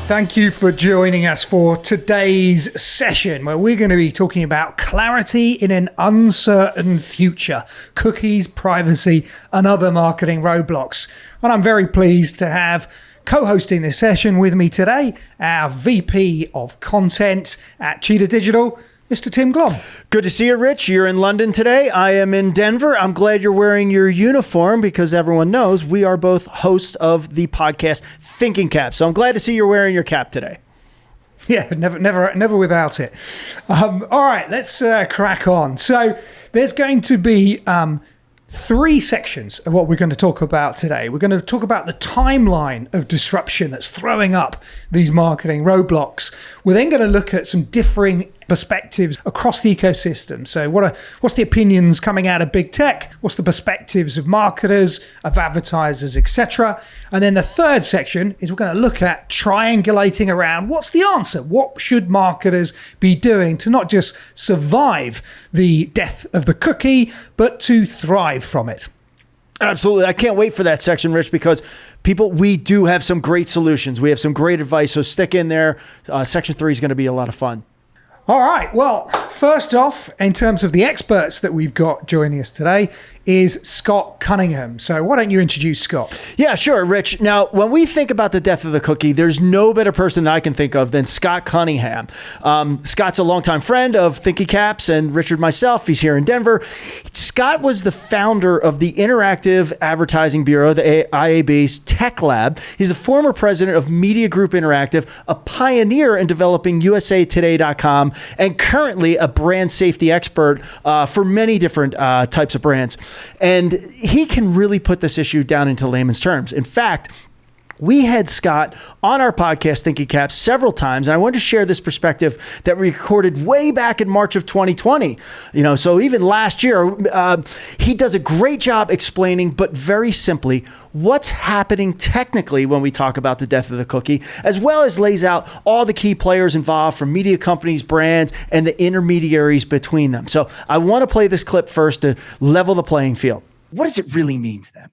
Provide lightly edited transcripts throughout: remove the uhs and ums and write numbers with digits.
Thank you for joining us for today's session where we're going to be talking about clarity in an uncertain future, cookies, privacy, and other marketing roadblocks. And I'm very pleased to have co-hosting this session with me today, our VP of Content at Cheetah Digital, Mr. Tim Glom. Good to see you, Rich. You're in London today. I am in Denver. I'm glad you're wearing your uniform because everyone knows we are both hosts of the podcast Thinking Cap. So I'm glad to see you're wearing your cap today. Yeah, never without it. All right, let's crack on. So there's going to be three sections of what we're going to talk about today. We're going to talk about the timeline of disruption that's throwing up these marketing roadblocks. We're then going to look at some differing perspectives across the ecosystem. So what's the opinions coming out of big tech? What's the perspectives of marketers, of advertisers, etc.? And then the third section is we're going to look at triangulating around what's the answer? What should marketers be doing to not just survive the death of the cookie, but to thrive from it? Absolutely. I can't wait for that section, Rich, because we do have some great solutions. We have some great advice. So stick in there. Section 3 is going to be a lot of fun. All right. Well, first off, in terms of the experts that we've got joining us today is Scott Cunningham. So why don't you introduce Scott? Yeah, sure, Rich. Now, when we think about the death of the cookie, there's no better person that I can think of than Scott Cunningham. Scott's a longtime friend of Thinking Caps and Richard myself. He's here in Denver. Scott was the founder of the Interactive Advertising Bureau, the IAB's Tech Lab. He's the former president of Media Group Interactive, a pioneer in developing USAtoday.com, and currently a brand safety expert for many different types of brands. And he can really put this issue down into layman's terms. In fact, we had Scott on our podcast, Thinking Caps, several times, and I wanted to share this perspective that we recorded way back in March of 2020. So even last year, he does a great job explaining, but very simply, what's happening technically when we talk about the death of the cookie, as well as lays out all the key players involved from media companies, brands, and the intermediaries between them. So I want to play this clip first to level the playing field. What does it really mean to them?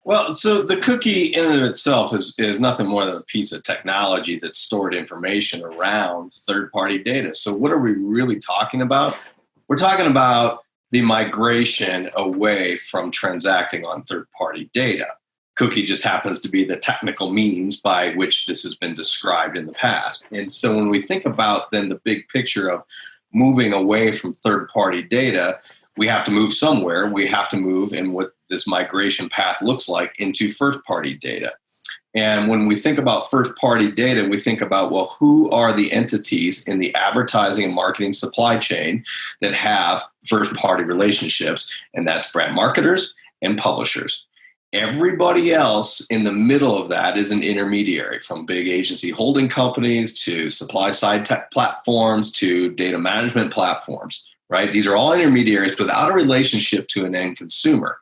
Well, so the cookie in and of itself is nothing more than a piece of technology that stored information around third-party data. So what are we really talking about? We're talking about the migration away from transacting on third-party data. Cookie just happens to be the technical means by which this has been described in the past. And so when we think about then the big picture of moving away from third-party data, we have to move somewhere. We have to move in what this migration path looks like into first-party data. And when we think about first-party data, we think about, well, who are the entities in the advertising and marketing supply chain that have first-party relationships? And that's brand marketers and publishers. Everybody else in the middle of that is an intermediary, from big agency holding companies to supply-side tech platforms to data management platforms. Right? These are all intermediaries without a relationship to an end consumer.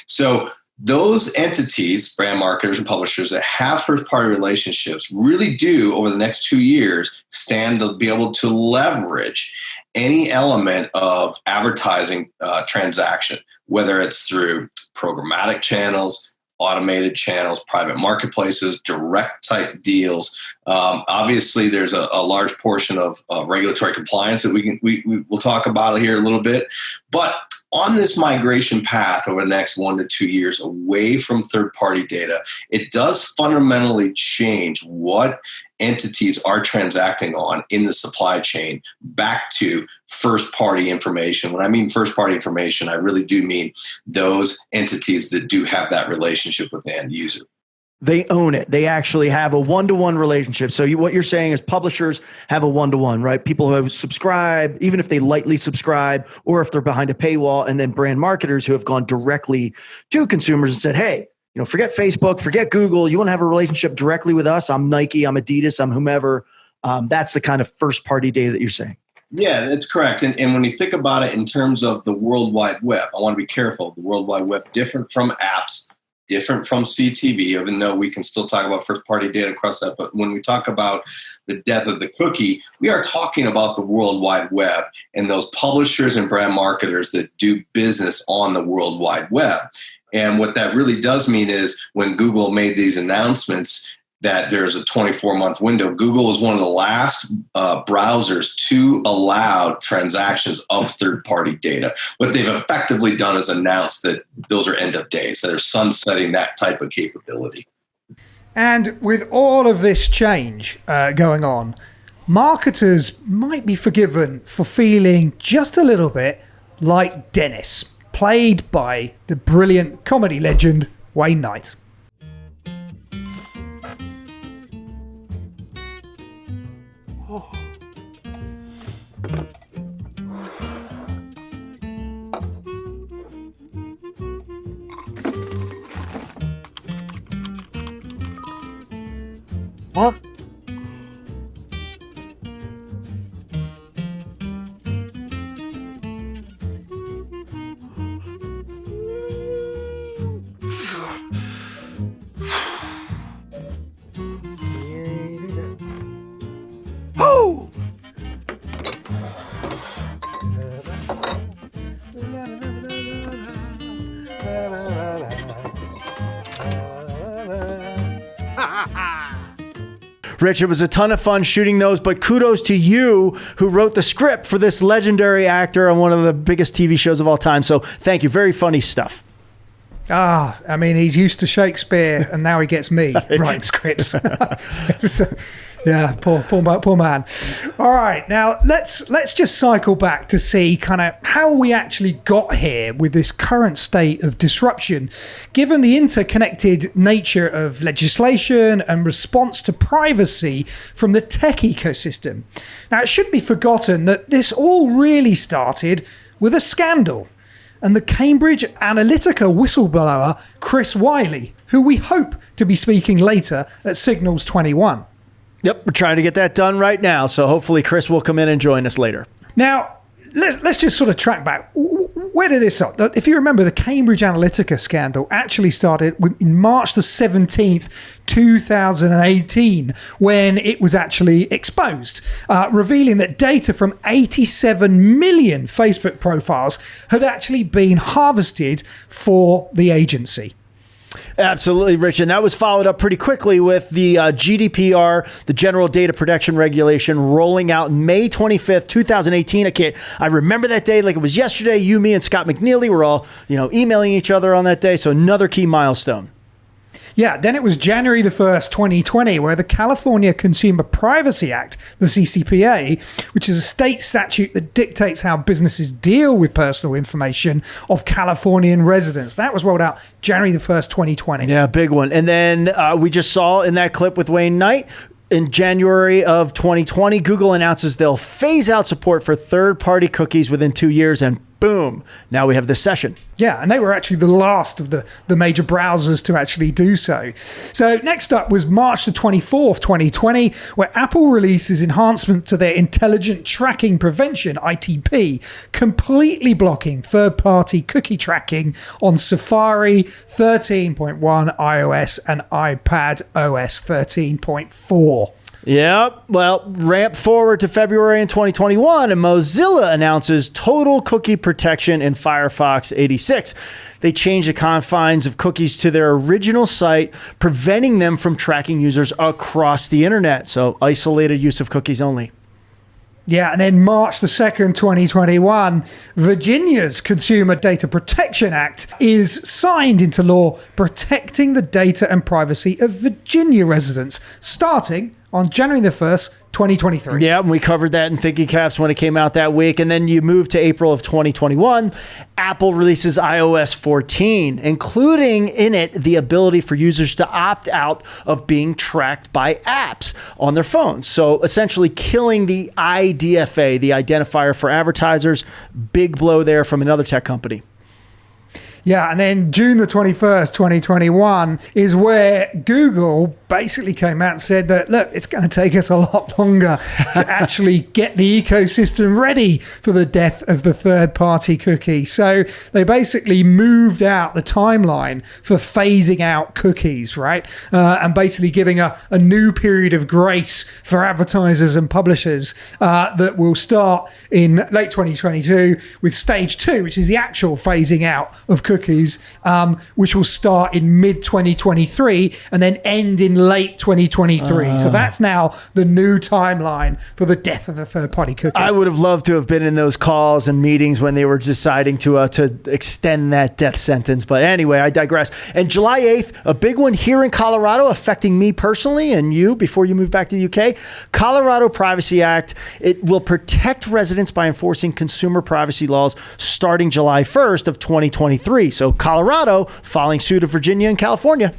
So those entities, brand marketers and publishers that have first-party relationships really do, over the next 2 years, stand to be able to leverage any element of advertising transaction, whether it's through programmatic channels, automated channels, private marketplaces, direct type deals. Obviously, there's a large portion of regulatory compliance that we'll talk about here a little bit. But on this migration path over the next 1 to 2 years away from third-party data, it does fundamentally change what entities are transacting on in the supply chain back to first-party information. When I mean first-party information, I really do mean those entities that do have that relationship with the end user. They own it. They actually have a one-to-one relationship. So what you're saying is publishers have a one-to-one, right? People who have subscribed, even if they lightly subscribe, or if they're behind a paywall, and then brand marketers who have gone directly to consumers and said, hey, forget Facebook, forget Google. You want to have a relationship directly with us? I'm Nike, I'm Adidas, I'm whomever. That's the kind of first-party data that you're saying. Yeah, that's correct. And when you think about it in terms of the World Wide Web, I want to be careful. The World Wide Web, different from apps, different from CTV, even though we can still talk about first-party data across that. But when we talk about the death of the cookie, we are talking about the World Wide Web and those publishers and brand marketers that do business on the World Wide Web. And what that really does mean is when Google made these announcements that there's a 24-month window. Google was one of the last browsers to allow transactions of third-party data. What they've effectively done is announced that those are end of days, that they're sunsetting that type of capability. And with all of this change going on, marketers might be forgiven for feeling just a little bit like Dennis, played by the brilliant comedy legend Wayne Knight. Huh? Oh! Rich, it was a ton of fun shooting those, but kudos to you who wrote the script for this legendary actor on one of the biggest TV shows of all time. So thank you. Very funny stuff. I mean, he's used to Shakespeare, and now he gets me writing scripts. Yeah, poor man. All right, now let's just cycle back to see kind of how we actually got here with this current state of disruption, given the interconnected nature of legislation and response to privacy from the tech ecosystem. Now, it shouldn't be forgotten that this all really started with a scandal, and the Cambridge Analytica whistleblower Chris Wiley, who we hope to be speaking later at Signals 21. Yep, we're trying to get that done right now, so hopefully Chris will come in and join us later. Now, let's just sort of track back. Where did this start? If you remember, the Cambridge Analytica scandal actually started in March the 17th, 2018, when it was actually exposed, revealing that data from 87 million Facebook profiles had actually been harvested for the agency. Absolutely, Rich. And that was followed up pretty quickly with the GDPR, the General Data Protection Regulation, rolling out May 25th, 2018. I remember that day like it was yesterday. You, me, and Scott McNeely were all, emailing each other on that day. So another key milestone. Yeah, then it was January the 1st, 2020, where the California Consumer Privacy Act, the CCPA, which is a state statute that dictates how businesses deal with personal information of Californian residents. That was rolled out January the 1st, 2020. Yeah, big one. And then we just saw in that clip with Wayne Knight, in January of 2020, Google announces they'll phase out support for third-party cookies within 2 years, and boom, now we have this session. Yeah, and they were actually the last of the major browsers to actually do so. So next up was March the 24th, 2020, where Apple releases enhancements to their Intelligent Tracking Prevention, ITP, completely blocking third-party cookie tracking on Safari 13.1 iOS and iPad OS 13.4. Yep. Well, ramp forward to February in 2021, and Mozilla announces total cookie protection in Firefox 86. They change the confines of cookies to their original site, preventing them from tracking users across the internet. So isolated use of cookies only. Yeah, and then March the 2nd, 2021, Virginia's Consumer Data Protection Act is signed into law, protecting the data and privacy of Virginia residents, starting on January the 1st, 2023. Yeah, and we covered that in Thinking Caps when it came out that week. And then you move to April of 2021, Apple releases iOS 14, including in it the ability for users to opt out of being tracked by apps on their phones. So essentially killing the IDFA, the identifier for advertisers. Big blow there from another tech company. Yeah, and then June the 21st, 2021 is where Google basically came out and said that, look, it's going to take us a lot longer to actually get the ecosystem ready for the death of the third-party cookie. So they basically moved out the timeline for phasing out cookies, right? And basically giving a new period of grace for advertisers and publishers that will start in late 2022 with stage 2, which is the actual phasing out of cookies cookies, which will start in mid-2023 and then end in late 2023. So that's now the new timeline for the death of the third-party cookie. I would have loved to have been in those calls and meetings when they were deciding to extend that death sentence. But anyway, I digress. And July 8th, a big one here in Colorado affecting me personally and you before you move back to the UK. Colorado Privacy Act. It will protect residents by enforcing consumer privacy laws starting July 1st of 2023. So Colorado following suit of Virginia and California.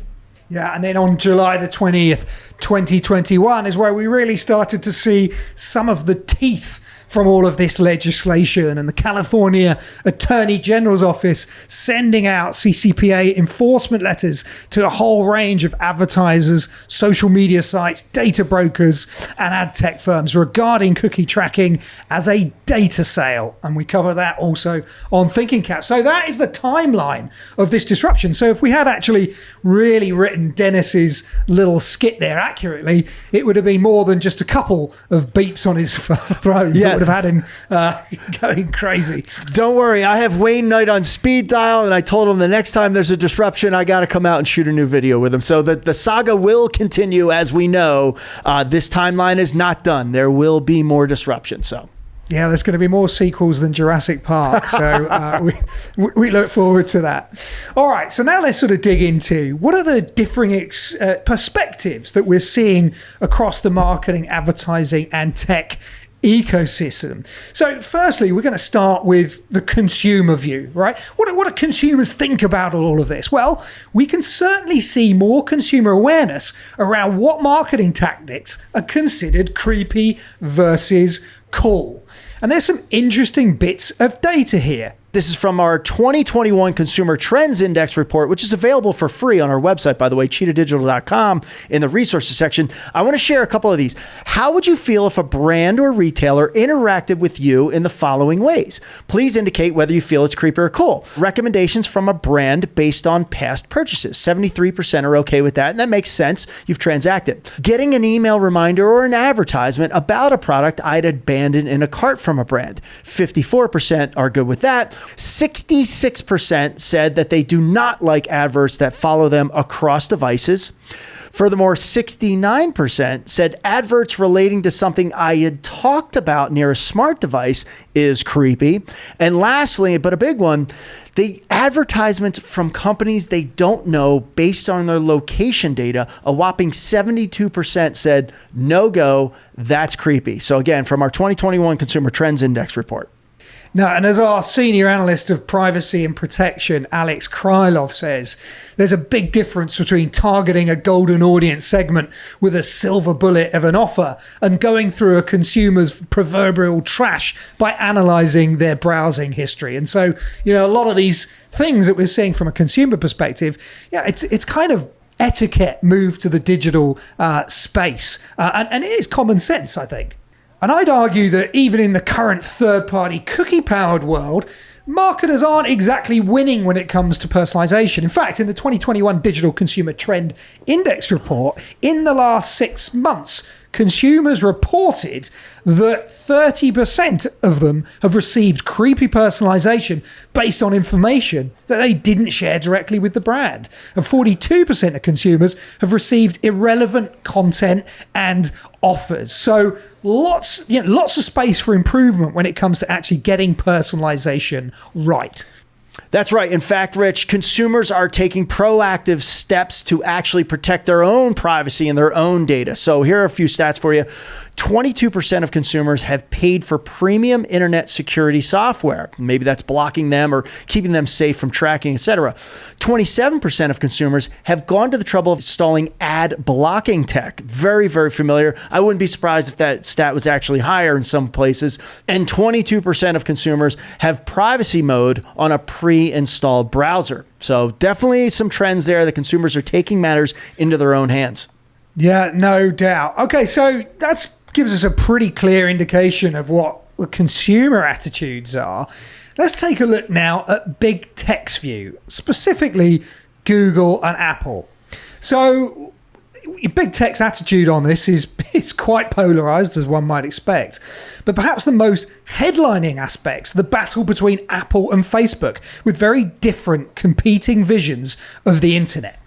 Yeah, and then on July the 20th, 2021 is where we really started to see some of the teeth from all of this legislation, and the California Attorney General's office sending out CCPA enforcement letters to a whole range of advertisers, social media sites, data brokers, and ad tech firms regarding cookie tracking as a data sale. And we cover that also on Thinking Cap. So that is the timeline of this disruption. So if we had actually really written Dennis's little skit there accurately, it would have been more than just a couple of beeps on his throne. Yeah. Would have had him going crazy. Don't worry, I have Wayne Knight on speed dial, and I told him the next time there's a disruption, I got to come out and shoot a new video with him. So the saga will continue, as we know. This timeline is not done. There will be more disruption. So. Yeah, there's going to be more sequels than Jurassic Park. So we look forward to that. All right, so now let's sort of dig into what are the differing perspectives that we're seeing across the marketing, advertising, and tech ecosystem. So firstly, we're going to start with the consumer view, right? What do consumers think about all of this? Well, we can certainly see more consumer awareness around what marketing tactics are considered creepy versus cool. And there's some interesting bits of data here. This is from our 2021 Consumer Trends Index report, which is available for free on our website, by the way, cheetahdigital.com, in the resources section. I want to share a couple of these. How would you feel if a brand or retailer interacted with you in the following ways? Please indicate whether you feel it's creepy or cool. Recommendations from a brand based on past purchases. 73% are okay with that, and that makes sense. You've transacted. Getting an email reminder or an advertisement about a product I'd abandoned in a cart from a brand. 54% are good with that. 66% said that they do not like adverts that follow them across devices. Furthermore, 69% said adverts relating to something I had talked about near a smart device is creepy. And lastly, but a big one, the advertisements from companies they don't know based on their location data, a whopping 72% said no go, that's creepy. So again, from our 2021 Consumer Trends Index report. Now, and as our senior analyst of privacy and protection, Alex Krylov, says, there's a big difference between targeting a golden audience segment with a silver bullet of an offer and going through a consumer's proverbial trash by analyzing their browsing history. And so, a lot of these things that we're seeing from a consumer perspective, it's kind of etiquette moved to the digital space. And it is common sense, I think. And I'd argue that even in the current third-party cookie-powered world, marketers aren't exactly winning when it comes to personalization. In fact, in the 2021 Digital Consumer Trend Index report, in the last 6 months, consumers reported that 30% of them have received creepy personalization based on information that they didn't share directly with the brand. And 42% of consumers have received irrelevant content and offers. So lots of space for improvement when it comes to actually getting personalization right. That's right. In fact, Rich, consumers are taking proactive steps to actually protect their own privacy and their own data. So here are a few stats for you. 22% of consumers have paid for premium internet security software. Maybe that's blocking them or keeping them safe from tracking, etc. 27% of consumers have gone to the trouble of installing ad blocking tech. Very, very familiar. I wouldn't be surprised if that stat was actually higher in some places. And 22% of consumers have privacy mode on a pre-installed browser. So definitely some trends there that consumers are taking matters into their own hands. Yeah, no doubt. Okay, so that gives us a pretty clear indication of what the consumer attitudes are. Let's take a look now at big tech's view, specifically Google and Apple. So big tech's attitude on this is quite polarized, as one might expect. But perhaps the most headlining aspects, the battle between Apple and Facebook, with very different competing visions of the internet.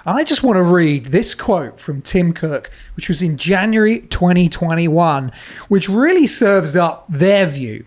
I just want to read this quote from Tim Cook, which was in January 2021, which really serves up their view.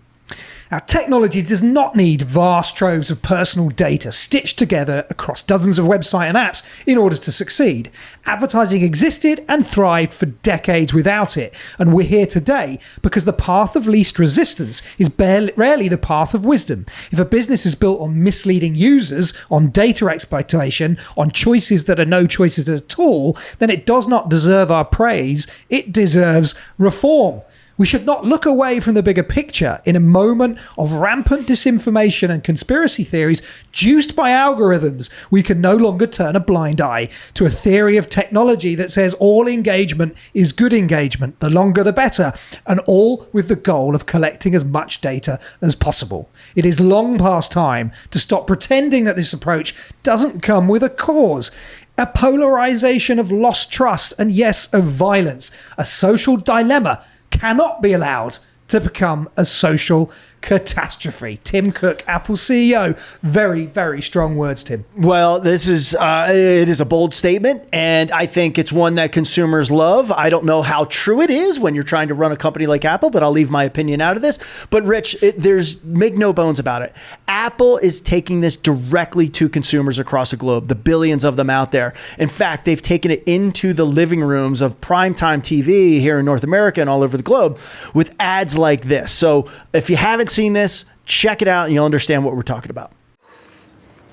Now, technology does not need vast troves of personal data stitched together across dozens of websites and apps in order to succeed. Advertising existed and thrived for decades without it, and we're here today because the path of least resistance is rarely the path of wisdom. If a business is built on misleading users, on data exploitation, on choices that are no choices at all, then it does not deserve our praise, it deserves reform. We should not look away from the bigger picture in a moment of rampant disinformation and conspiracy theories juiced by algorithms. We can no longer turn a blind eye to a theory of technology that says all engagement is good engagement, the longer the better, and all with the goal of collecting as much data as possible. It is long past time to stop pretending that this approach doesn't come with a cause. A polarization of lost trust and, yes, of violence. A social dilemma cannot be allowed to become a social catastrophe. Tim Cook, Apple CEO. Very, very strong words, Tim. Well, this is it is a bold statement, and I think it's one that consumers love. I don't know how true it is when you're trying to run a company like Apple, but I'll leave my opinion out of this. But Rich, there's make no bones about it. Apple is taking this directly to consumers across the globe, the billions of them out there. In fact, they've taken it into the living rooms of primetime TV here in North America and all over the globe with ads like this. So if you haven't seen this, check it out and you'll understand what we're talking about.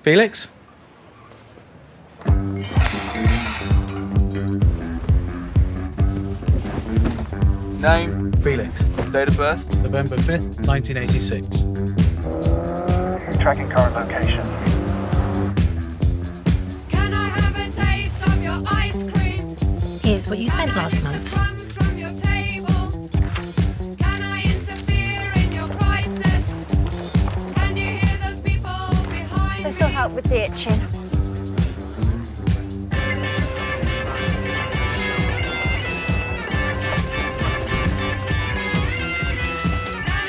Felix? Name? Felix. Date of birth? November 5th, 1986. Tracking current location. Can I have a taste of your ice cream? Here's what you spent last month. Crumbs from your table. Can I interfere in your crisis? Can you hear those people behind This will you? help with the itching. Can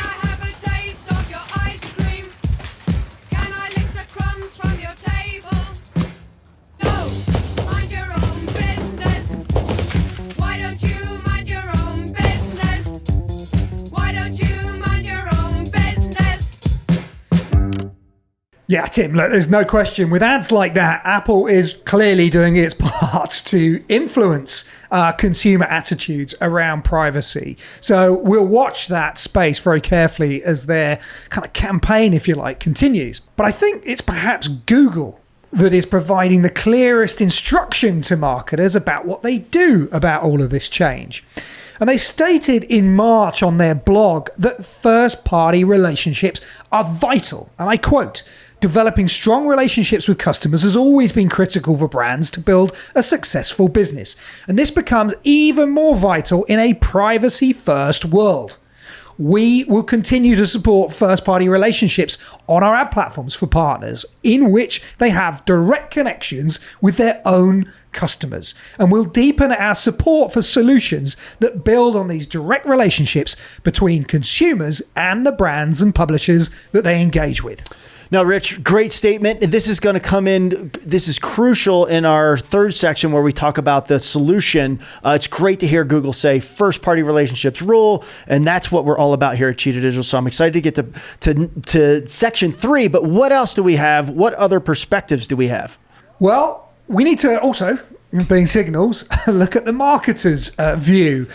I have a taste of your ice cream? Can I lick the crumbs from your table? No, mind your own business. Why don't you mind your own business? Why don't you mind your own business? Yeah, Tim, look, there's no question. With ads like that, Apple is clearly doing its part to influence consumer attitudes around privacy. So we'll watch that space very carefully as their kind of campaign, if you like, continues. But I think it's perhaps Google that is providing the clearest instruction to marketers about what they do about all of this change. And they stated in March on their blog that first-party relationships are vital. And I quote, "Developing strong relationships with customers has always been critical for brands to build a successful business. And this becomes even more vital in a privacy-first world. We will continue to support first-party relationships on our ad platforms for partners in which they have direct connections with their own customers. And we'll deepen our support for solutions that build on these direct relationships between consumers and the brands and publishers that they engage with." Now, Rich, great statement. This is going to come in. This is crucial in our third section where we talk about the solution. It's great to hear Google say first-party relationships rule, and that's what we're all about here at Cheetah Digital. So I'm excited to get to section 3. But what else do we have? What other perspectives do we have? Well, we need to also, being signals, look at the marketer's view.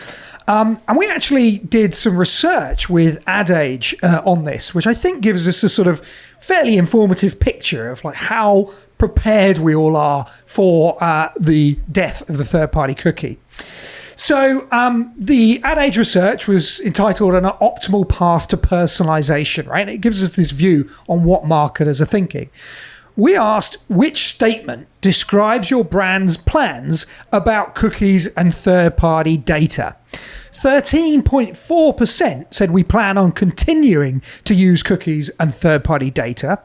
And we actually did some research with Ad Age on this, which I think gives us a sort of fairly informative picture of like how prepared we all are for the death of the third-party cookie. So the Ad Age research was entitled An Optimal Path to Personalization, right? It gives us this view on what marketers are thinking. We asked which statement describes your brand's plans about cookies and third-party data. 13.4% said we plan on continuing to use cookies and third-party data.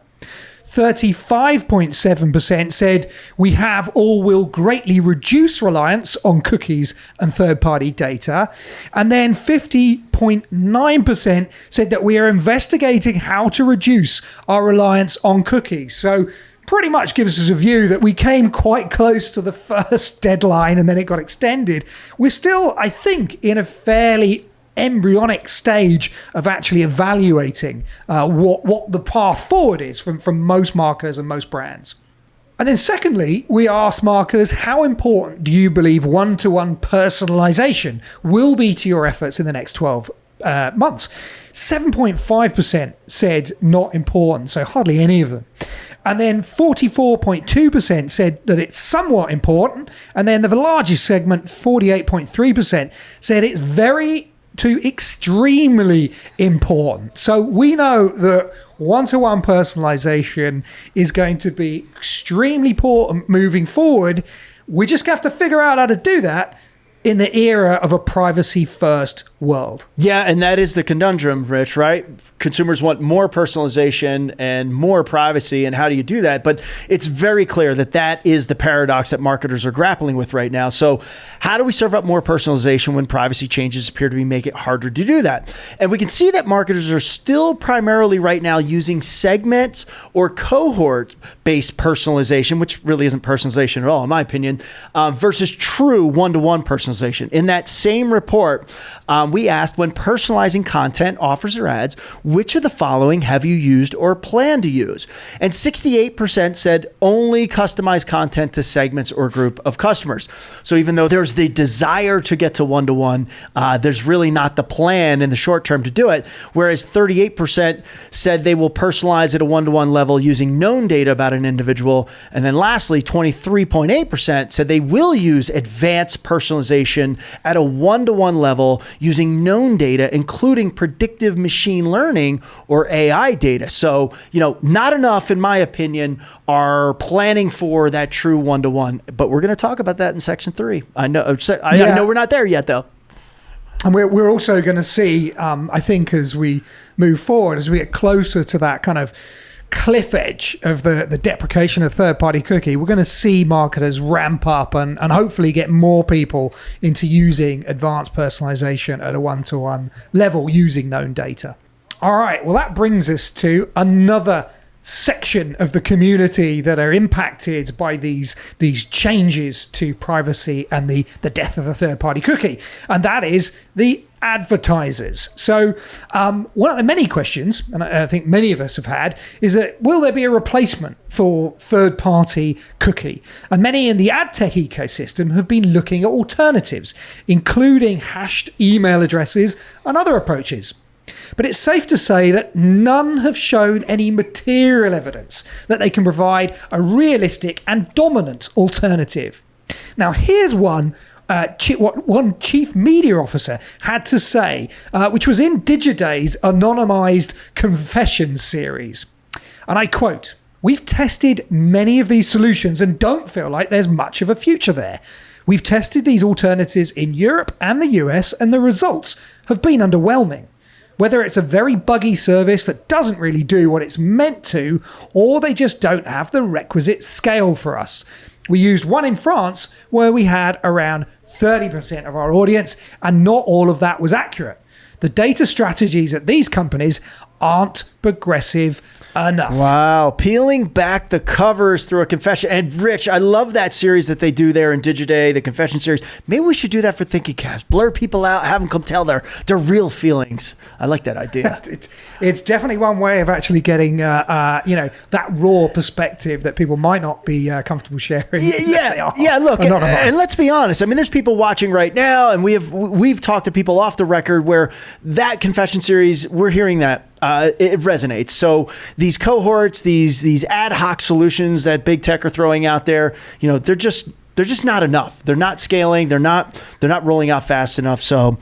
35.7% said we have or will greatly reduce reliance on cookies and third-party data. And then 50.9% said that we are investigating how to reduce our reliance on cookies. So pretty much gives us a view that we came quite close to the first deadline and then it got extended. We're still, I think, in a fairly embryonic stage of actually evaluating what the path forward is from most marketers and most brands. And then secondly, we asked marketers, how important do you believe one-to-one personalization will be to your efforts in the next 12 months? 7.5% said not important, so hardly any of them. And then 44.2% said that it's somewhat important. And then the largest segment, 48.3%, said it's very to extremely important. So we know that one-to-one personalization is going to be extremely important moving forward. We just have to figure out how to do that in the era of a privacy-first world. Yeah, and that is the conundrum, Rich, right? Consumers want more personalization and more privacy, and how do you do that? But it's very clear that that is the paradox that marketers are grappling with right now. So how do we serve up more personalization when privacy changes appear to make it harder to do that? And we can see that marketers are still primarily right now using segments or cohort-based personalization, which really isn't personalization at all, in my opinion, versus true one-to-one personalization. In that same report, we asked, when personalizing content, offers, or ads, which of the following have you used or plan to use? And 68% said only customize content to segments or group of customers. So even though there's the desire to get to one-to-one, there's really not the plan in the short term to do it. Whereas 38% said they will personalize at a one-to-one level using known data about an individual. And then lastly, 23.8% said they will use advanced personalization at a one-to-one level using known data, including predictive machine learning or AI data. So, not enough, in my opinion, are planning for that true one-to-one. But we're going to talk about that in section 3. I know we're not there yet, though. And we're also going to see, I think, as we move forward, as we get closer to that kind of cliff edge of the deprecation of third-party cookie, we're going to see marketers ramp up and hopefully get more people into using advanced personalization at a one-to-one level using known data. All right, well, that brings us to another section of the community that are impacted by these changes to privacy and the death of the third-party cookie, and that is the advertisers. So one of the many questions, and I think many of us have had, is that will there be a replacement for third-party cookie? And many in the ad tech ecosystem have been looking at alternatives, including hashed email addresses and other approaches. But it's safe to say that none have shown any material evidence that they can provide a realistic and dominant alternative. Now, here's what one chief media officer had to say, which was in Digiday's anonymized confessions series. And I quote, "We've tested many of these solutions and don't feel like there's much of a future there. We've tested these alternatives in Europe and the US, and the results have been underwhelming. Whether it's a very buggy service that doesn't really do what it's meant to, or they just don't have the requisite scale for us. We used one in France where we had around 30% of our audience, and not all of that was accurate. The data strategies at these companies aren't progressive enough." Wow. Peeling back the covers through a confession. And Rich, I love that series that they do there in Digiday, the confession series. Maybe we should do that for Thinking Caps. Blur people out, have them come tell their real feelings. I like that idea. It's definitely one way of actually getting, that raw perspective that people might not be comfortable sharing. Yeah. Look, and let's be honest. I mean, there's people watching right now, and we've talked to people off the record where that confession series, we're hearing that. It resonates. So these cohorts, these ad hoc solutions that big tech are throwing out there, they're just not enough. They're not scaling. They're not rolling out fast enough. So,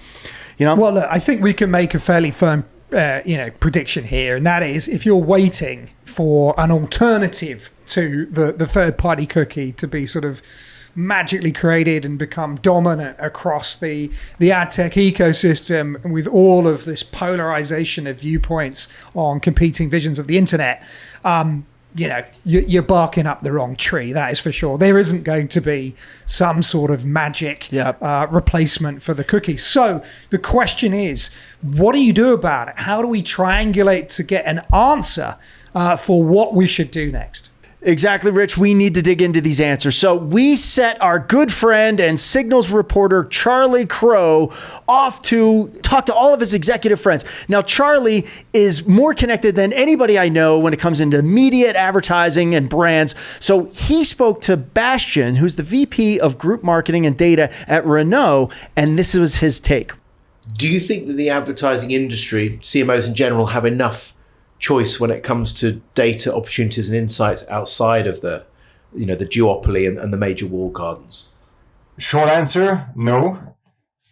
Well, look, I think we can make a fairly firm, prediction here, and that is, if you're waiting for an alternative to the third-party cookie to be sort of magically created and become dominant across the ad tech ecosystem, and with all of this polarization of viewpoints on competing visions of the internet, you're barking up the wrong tree. That is for sure. There isn't going to be some sort of magic replacement for the cookie. So the question is, what do you do about it? How do we triangulate to get an answer for what we should do next? Exactly, Rich. We need to dig into these answers. So we set our good friend and Signals reporter, Charlie Crow, off to talk to all of his executive friends. Now, Charlie is more connected than anybody I know when it comes into media, advertising, and brands. So he spoke to Bastian, who's the VP of Group Marketing and Data at Renault, and this was his take. Do you think that the advertising industry, CMOs in general, have enough choice when it comes to data opportunities and insights outside of the duopoly and the major walled gardens? Short answer, no.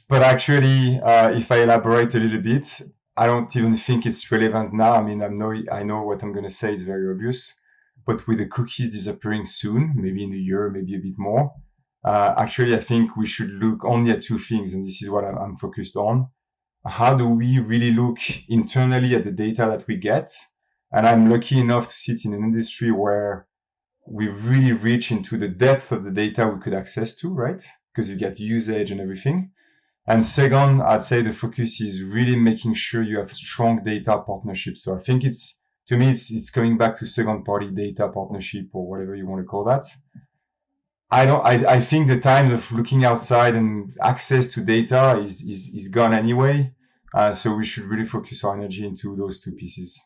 But actually, if I elaborate a little bit, I don't even think it's relevant now. I mean, I know what I'm going to say is very obvious, but with the cookies disappearing soon, maybe in a year, maybe a bit more, actually, I think we should look only at two things, and this is what I'm focused on. How do we really look internally at the data that we get? And I'm lucky enough to sit in an industry where we really reach into the depth of the data we could access to, right? Because you get usage and everything. And second, I'd say the focus is really making sure you have strong data partnerships. So I think it's coming back to second party data partnership or whatever you want to call that. I think the times of looking outside and access to data is gone anyway. So we should really focus our energy into those two pieces.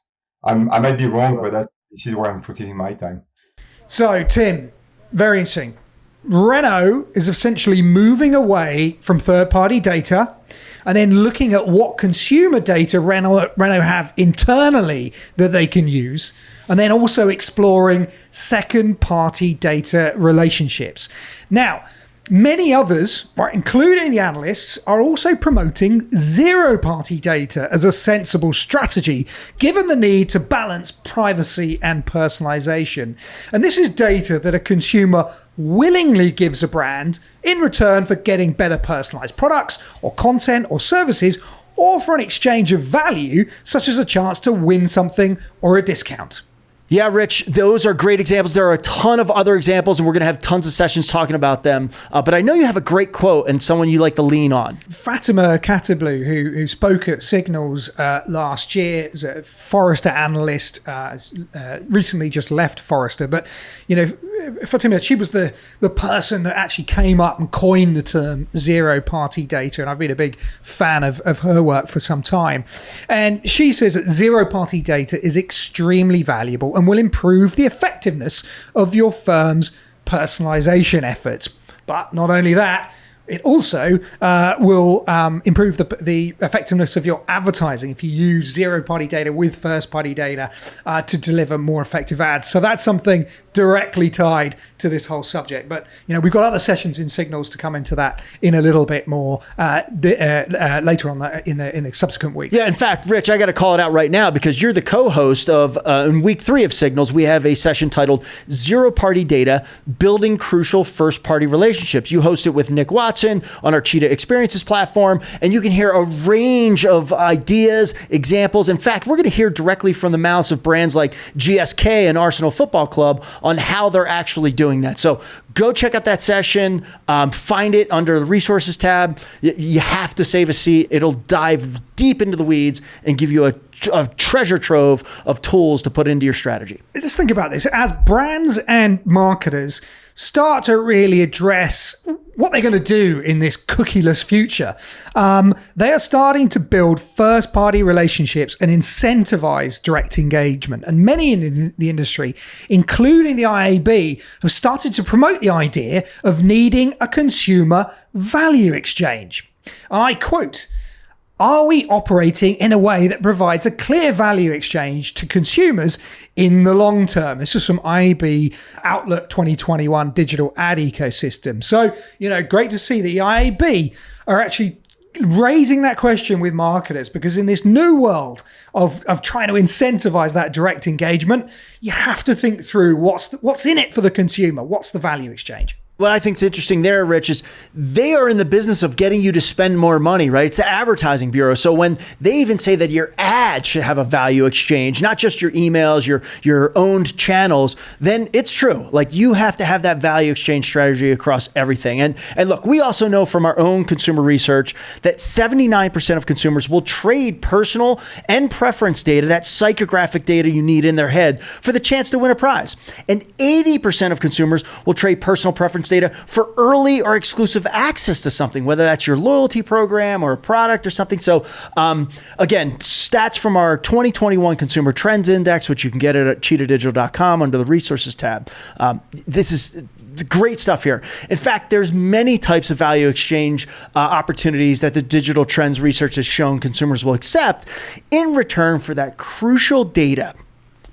I might be wrong, but this is where I'm focusing my time. So, Tim, very interesting. Renault is essentially moving away from third-party data and then looking at what consumer data Renault have internally that they can use, and then also exploring second-party data relationships. Now, many others, right, including the analysts, are also promoting zero-party data as a sensible strategy, given the need to balance privacy and personalization. And this is data that a consumer willingly gives a brand in return for getting better personalized products or content or services, or for an exchange of value, such as a chance to win something or a discount. Yeah, Rich, those are great examples. There are a ton of other examples, and we're going to have tons of sessions talking about them. But I know you have a great quote and someone you like to lean on. Fatima Katablu, who spoke at Signals last year, is a Forrester analyst, recently just left Forrester. But, Fatima, she was the person that actually came up and coined the term zero-party data, and I've been a big fan of her work for some time. And she says that zero-party data is extremely valuable and will improve the effectiveness of your firm's personalization efforts. But not only that, it also will improve the effectiveness of your advertising if you use zero-party data with first-party data to deliver more effective ads. So that's something directly tied to this whole subject. But we've got other sessions in Signals to come into that in a little bit more later on in the subsequent weeks. Yeah, in fact, Rich, I got to call it out right now because you're the co-host of in week 3 of Signals. We have a session titled Zero-Party Data: Building Crucial First-Party Relationships. You host it with Nick Watson on our Cheetah Experiences platform, and you can hear a range of ideas, examples. In fact, we're going to hear directly from the mouths of brands like GSK and Arsenal Football Club on how they're actually doing that. So go check out that session. Find it under the resources tab. You have to save a seat. It'll dive deep into the weeds and give you a treasure trove of tools to put into your strategy. Just think about this. As brands and marketers start to really address what they're going to do in this cookieless future, they are starting to build first-party relationships and incentivize direct engagement. And many in the industry, including the IAB, have started to promote the idea of needing a consumer value exchange. And I quote, "Are we operating in a way that provides a clear value exchange to consumers in the long term?" This is from IAB Outlook 2021 Digital Ad Ecosystem. So, great to see the IAB are actually raising that question with marketers, because in this new world of trying to incentivize that direct engagement, you have to think through what's in it for the consumer. What's the value exchange? What I think is interesting there, Rich, is they are in the business of getting you to spend more money, right? It's the advertising bureau. So when they even say that your ad should have a value exchange, not just your emails, your owned channels, then it's true. Like you have to have that value exchange strategy across everything. And look, we also know from our own consumer research that 79% of consumers will trade personal and preference data, that psychographic data you need in their head, for the chance to win a prize. And 80% of consumers will trade personal preference data for early or exclusive access to something, whether that's your loyalty program or a product or something. So again, stats from our 2021 Consumer Trends Index, which you can get at cheetahdigital.com under the resources tab. This is great stuff here. In fact, there's many types of value exchange opportunities that the digital trends research has shown consumers will accept in return for that crucial data.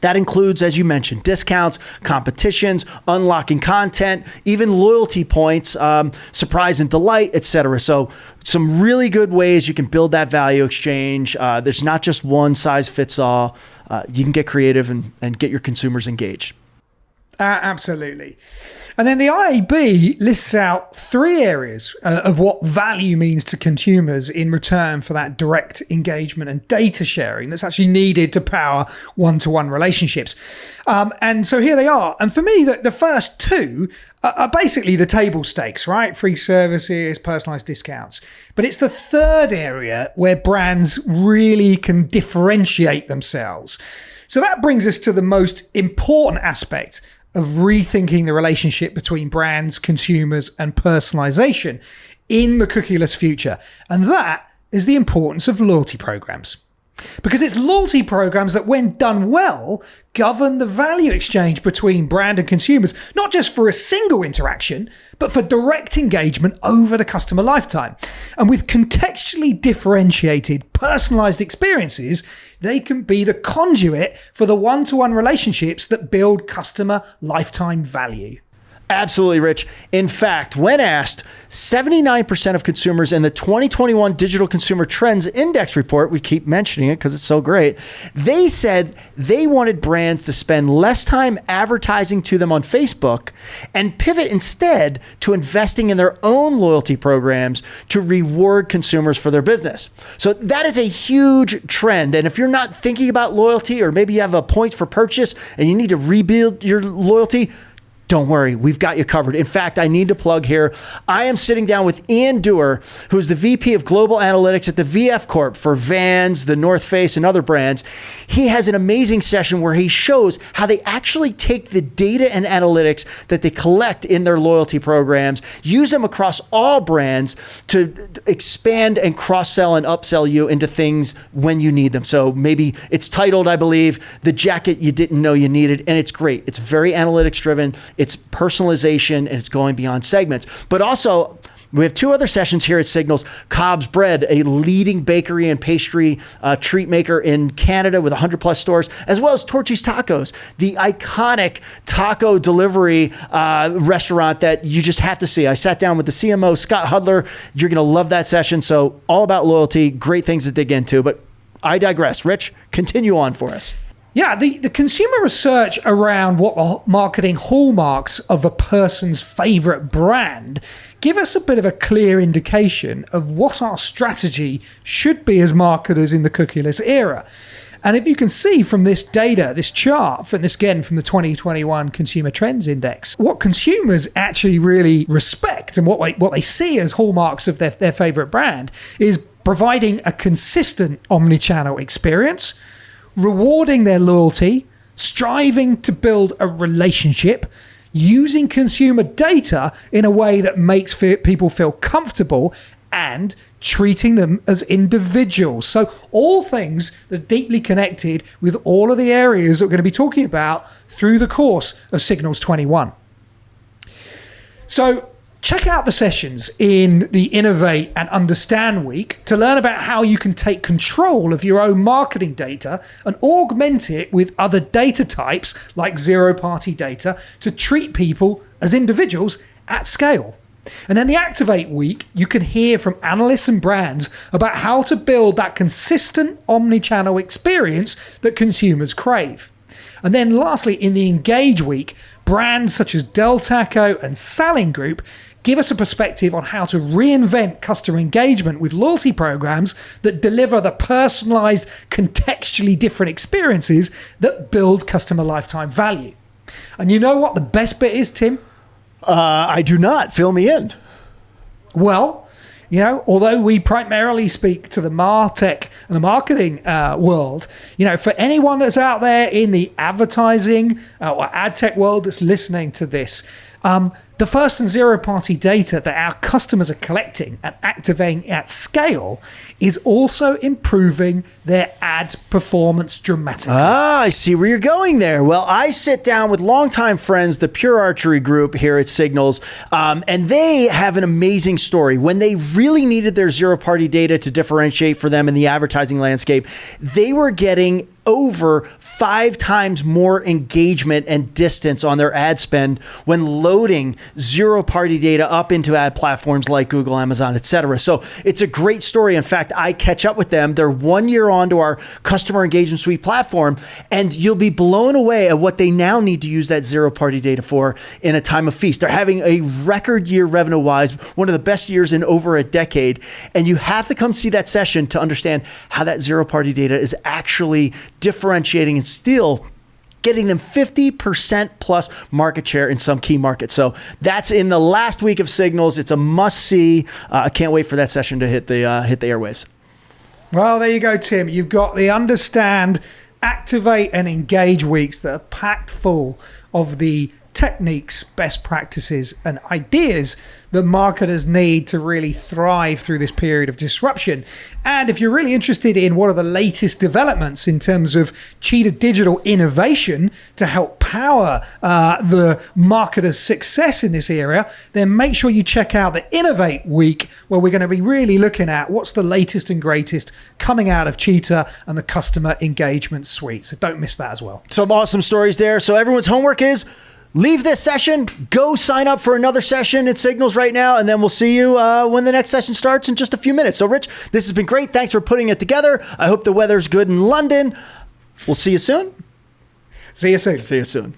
That includes, as you mentioned, discounts, competitions, unlocking content, even loyalty points, surprise and delight, etc. So some really good ways you can build that value exchange. There's not just one size fits all. You can get creative and get your consumers engaged. Absolutely. And then the IAB lists out 3 areas of what value means to consumers in return for that direct engagement and data sharing that's actually needed to power one-to-one relationships. And so here they are. And for me, the first 2 are basically the table stakes, right? Free services, personalized discounts. But it's the 3rd area where brands really can differentiate themselves. So that brings us to the most important aspect of rethinking the relationship between brands, consumers, and personalization in the cookieless future. And that is the importance of loyalty programs. Because it's loyalty programs that, when done well, govern the value exchange between brand and consumers, not just for a single interaction, but for direct engagement over the customer lifetime. And with contextually differentiated, personalized experiences, they can be the conduit for the one-to-one relationships that build customer lifetime value. Absolutely, Rich. In fact, when asked, 79% of consumers in the 2021 Digital Consumer Trends Index report, we keep mentioning it because it's so great, they said they wanted brands to spend less time advertising to them on Facebook and pivot instead to investing in their own loyalty programs to reward consumers for their business. So that is a huge trend. And if you're not thinking about loyalty, or maybe you have a point for purchase and you need to rebuild your loyalty, don't worry, we've got you covered. In fact, I need to plug here. I am sitting down with Ian Dewar, who's the VP of Global Analytics at the VF Corp for Vans, the North Face, and other brands. He has an amazing session where he shows how they actually take the data and analytics that they collect in their loyalty programs, use them across all brands to expand and cross-sell and upsell you into things when you need them. So maybe it's titled, I believe, The Jacket You Didn't Know You Needed, and it's great. It's very analytics driven. It's personalization, and it's going beyond segments. But also, we have 2 other sessions here at Signals. Cobb's Bread, a leading bakery and pastry treat maker in Canada with 100+ stores, as well as Torchy's Tacos, the iconic taco delivery restaurant that you just have to see. I sat down with the CMO, Scott Hudler. You're going to love that session. So all about loyalty, great things to dig into. But I digress. Rich, continue on for us. Yeah, the consumer research around what the marketing hallmarks of a person's favorite brand give us a bit of a clear indication of what our strategy should be as marketers in the cookieless era. And if you can see from this data, this chart, from the 2021 Consumer Trends Index, what consumers actually really respect and what they see as hallmarks of their favorite brand is providing a consistent omnichannel experience, rewarding their loyalty, striving to build a relationship, using consumer data in a way that makes people feel comfortable, and treating them as individuals. So all things that are deeply connected with all of the areas that we're going to be talking about through the course of Signals 21. So check out the sessions in the Innovate and Understand Week to learn about how you can take control of your own marketing data and augment it with other data types like Zeroparty data to treat people as individuals at scale. And then the Activate Week, you can hear from analysts and brands about how to build that consistent omni-channel experience that consumers crave. And then lastly, in the Engage Week, brands such as Del Taco and Salling Group give us a perspective on how to reinvent customer engagement with loyalty programs that deliver the personalized, contextually different experiences that build customer lifetime value. And you know what the best bit is, Tim? I do not. Fill me in. Well, you know, although we primarily speak to the MarTech and the marketing world, you know, for anyone that's out there in the advertising or ad tech world that's listening to this, the first and zero party data that our customers are collecting and activating at scale is also improving their ad performance dramatically. Ah, I see where you're going there. Well, I sit down with longtime friends, the Pure Archery Group here at Signals, and they have an amazing story. When they really needed their zero party data to differentiate for them in the advertising landscape, they were getting over 5 times more engagement and distance on their ad spend when loading zero party data up into ad platforms like Google, Amazon, etc. So it's a great story. In fact, I catch up with them. They're 1 year on to our customer engagement suite platform, and you'll be blown away at what they now need to use that zero party data for in a time of feast. They're having a record year revenue wise, one of the best years in over a decade. And you have to come see that session to understand how that zero party data is actually differentiating and still getting them 50% plus market share in some key markets. So that's in the last week of Signals. It's a must see. I can't wait for that session to hit the airwaves. Well, there you go, Tim. You've got the Understand, Activate and Engage weeks that are packed full of the techniques, best practices and ideas that marketers need to really thrive through this period of disruption. And if you're really interested in what are the latest developments in terms of Cheetah Digital innovation to help power the marketer's success in this area, then make sure you check out the Innovate Week, where we're going to be really looking at what's the latest and greatest coming out of Cheetah and the customer engagement suite. So don't miss that as well. Some awesome stories there. So everyone's homework is leave this session, go sign up for another session at Signals right now, and then we'll see you when the next session starts in just a few minutes. So, Rich, this has been great. Thanks for putting it together. I hope the weather's good in London. We'll see you soon. See you soon. See you soon.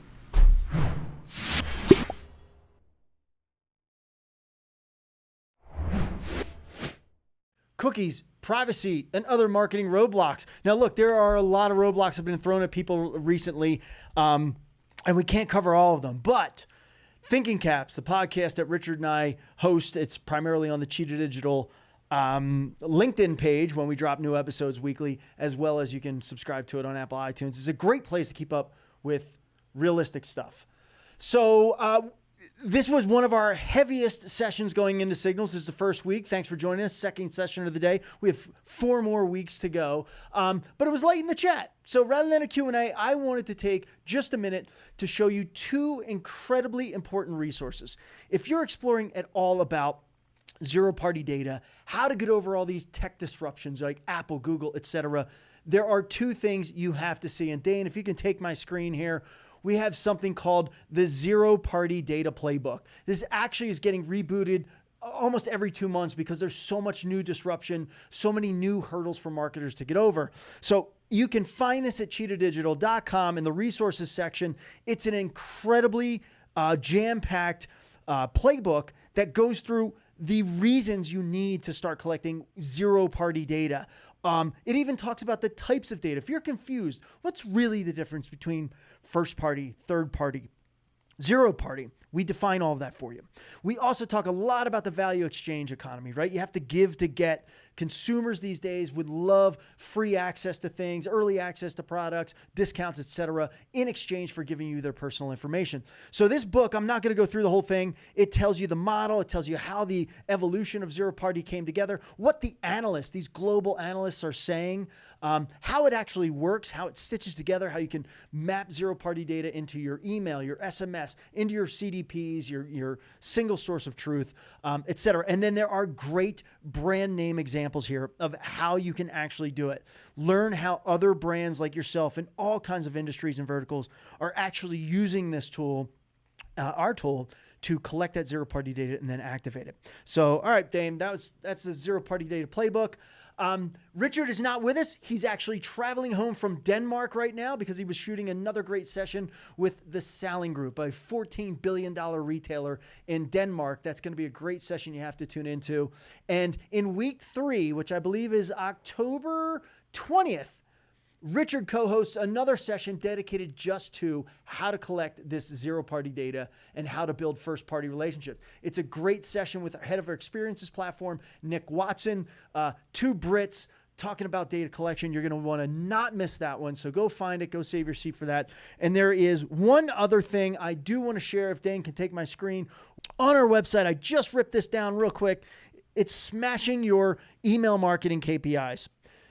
Cookies, privacy, and other marketing roadblocks. Now, look, there are a lot of roadblocks that have been thrown at people recently. And we can't cover all of them, but Thinking Caps, the podcast that Richard and I host, it's primarily on the Cheetah Digital LinkedIn page when we drop new episodes weekly, as well as you can subscribe to it on Apple iTunes. It's a great place to keep up with realistic stuff. So this was one of our heaviest sessions going into Signals. This is the first week. Thanks for joining us. Second session of the day. We have 4 more weeks to go. But it was late in the chat. So rather than a Q&A, I wanted to take just a minute to show you 2 incredibly important resources. If you're exploring at all about zero-party data, how to get over all these tech disruptions like Apple, Google, etc., there are 2 things you have to see. And Dane, if you can take my screen here, we have something called the Zero-Party Data Playbook. This actually is getting rebooted almost every 2 months because there's so much new disruption, so many new hurdles for marketers to get over. So you can find this at cheetahdigital.com in the resources section. It's an incredibly jam-packed playbook that goes through the reasons you need to start collecting zero-party data. It even talks about the types of data. If you're confused, what's really the difference between first party, third party, zero party? We define all of that for you. We also talk a lot about the value exchange economy, right? You have to give to get. Consumers these days would love free access to things, early access to products, discounts, etc., in exchange for giving you their personal information. So this book, I'm not going to go through the whole thing. It tells you the model. It tells you how the evolution of zero party came together, what the analysts, these global analysts are saying, how it actually works, how it stitches together, how you can map zero party data into your email, your SMS, into your CDPs, your single source of truth, etc. And then there are great brand name examples here of how you can actually do it. Learn how other brands like yourself in all kinds of industries and verticals are actually using this tool, our tool, to collect that zero party data and then activate it. So, all right, Dame, that's the zero party data playbook. Richard is not with us. He's actually traveling home from Denmark right now because he was shooting another great session with the Salling Group, a $14 billion retailer in Denmark. That's going to be a great session you have to tune into. And in week 3, which I believe is October 20th, Richard co-hosts another session dedicated just to how to collect this zero-party data and how to build first-party relationships. It's a great session with our head of our experiences platform, Nick Watson, 2 Brits talking about data collection. You're going to want to not miss that one. So go find it. Go save your seat for that. And there is one other thing I do want to share, if Dane can take my screen. On our website, I just ripped this down real quick. It's smashing your email marketing KPIs.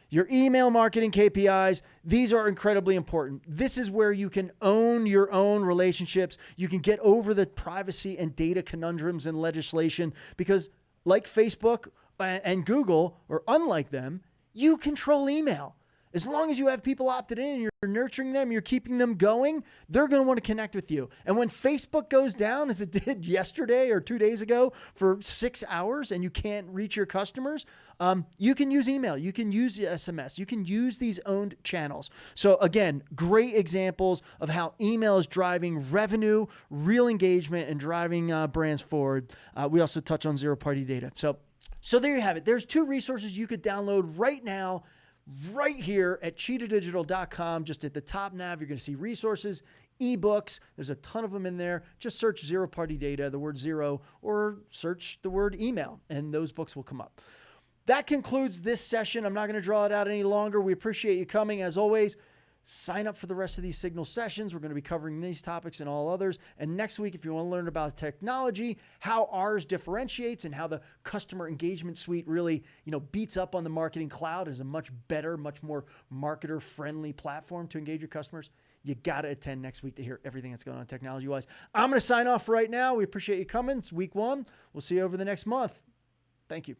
Your email marketing KPIs, these are incredibly important. This is where you can own your own relationships. You can get over the privacy and data conundrums and legislation because like Facebook and Google, or unlike them, you control email. As long as you have people opted in and you're nurturing them, you're keeping them going, they're going to want to connect with you. And when Facebook goes down, as it did yesterday or 2 days ago for 6 hours, and you can't reach your customers, you can use email. You can use SMS. You can use these owned channels. So again, great examples of how email is driving revenue, real engagement, and driving brands forward. We also touch on zero-party data. So there you have it. There's 2 resources you could download right now, right here at cheetahdigital.com. Just at the top nav, you're going to see resources, ebooks. There's a ton of them in there. Just search zero-party data, the word zero, or search the word email, and those books will come up. That concludes this session. I'm not going to draw it out any longer. We appreciate you coming. As always, sign up for the rest of these Signal sessions. We're going to be covering these topics and all others. And next week, if you want to learn about technology, how ours differentiates and how the customer engagement suite really, beats up on the marketing cloud as a much better, much more marketer-friendly platform to engage your customers, you got to attend next week to hear everything that's going on technology-wise. I'm going to sign off right now. We appreciate you coming. It's week 1. We'll see you over the next month. Thank you.